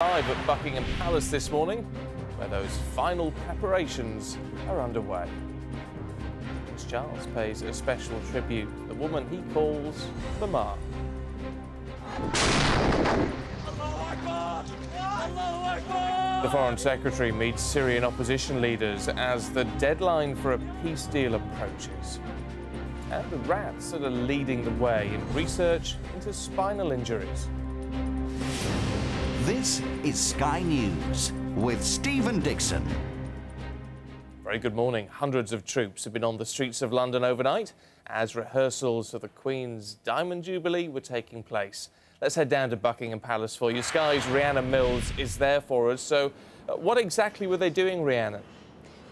Live at Buckingham Palace this morning, where those final preparations are underway. Prince Charles pays a special tribute to the woman he calls Mama. The Foreign Secretary meets Syrian opposition leaders as the deadline for a peace deal approaches. And the rats that are leading the way in research into spinal injuries. This is Sky News with Stephen Dixon. Very good morning. Hundreds of troops have been on the streets of London overnight as rehearsals for the Queen's Diamond Jubilee were taking place. Let's head down to Buckingham Palace for you. Sky's Rhiannon Mills is there for us. So what exactly were they doing, Rhiannon?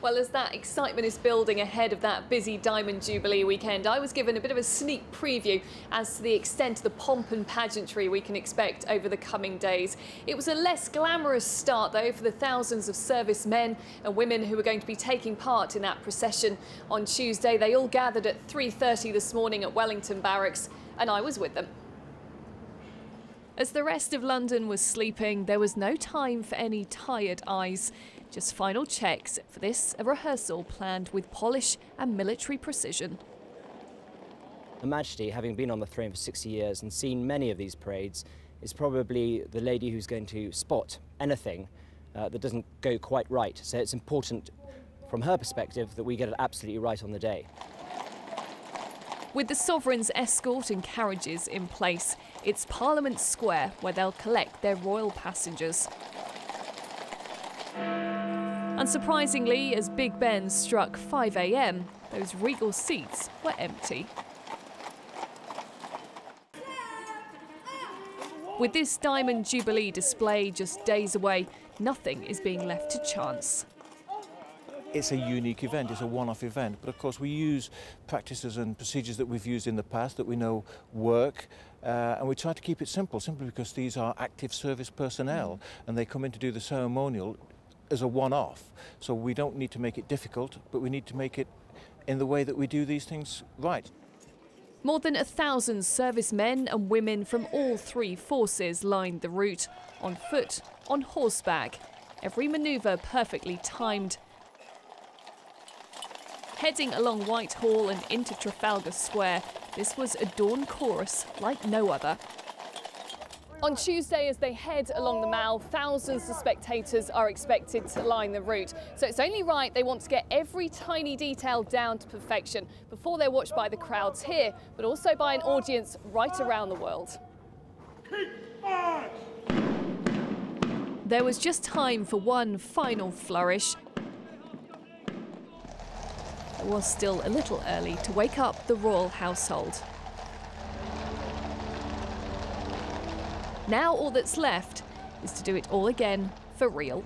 Well, as that excitement is building ahead of that busy Diamond Jubilee weekend, I was given a bit of a sneak preview as to the extent of the pomp and pageantry we can expect over the coming days. It was a less glamorous start, though, for the thousands of servicemen and women who were going to be taking part in that procession. On Tuesday, they all gathered at 3:30 this morning at Wellington Barracks, and I was with them. As the rest of London was sleeping, there was no time for any tired eyes. Just final checks for this, a rehearsal planned with polish and military precision. Her Majesty, having been on the throne for 60 years and seen many of these parades, is probably the lady who's going to spot anything that doesn't go quite right. So it's important from her perspective that we get it absolutely right on the day. With the Sovereign's escort and carriages in place, it's Parliament Square where they'll collect their royal passengers. Unsurprisingly, as Big Ben struck 5 a.m, those regal seats were empty. With this Diamond Jubilee display just days away, nothing is being left to chance. It's a unique event, it's a one-off event, but of course we use practices and procedures that we've used in the past that we know work, and we try to keep it simple, simply because these are active service personnel and they come in to do the ceremonial as a one-off. So we don't need to make it difficult, but we need to make it in the way that we do these things right. More than 1,000 servicemen and women from all three forces lined the route, on foot, on horseback, every manoeuvre perfectly timed. Heading along Whitehall and into Trafalgar Square, this was a dawn chorus like no other. On Tuesday, as they head along the Mall, thousands of spectators are expected to line the route. So it's only right they want to get every tiny detail down to perfection before they're watched by the crowds here, but also by an audience right around the world. There was just time for one final flourish. It was still a little early to wake up the royal household. Now all that's left is to do it all again for real.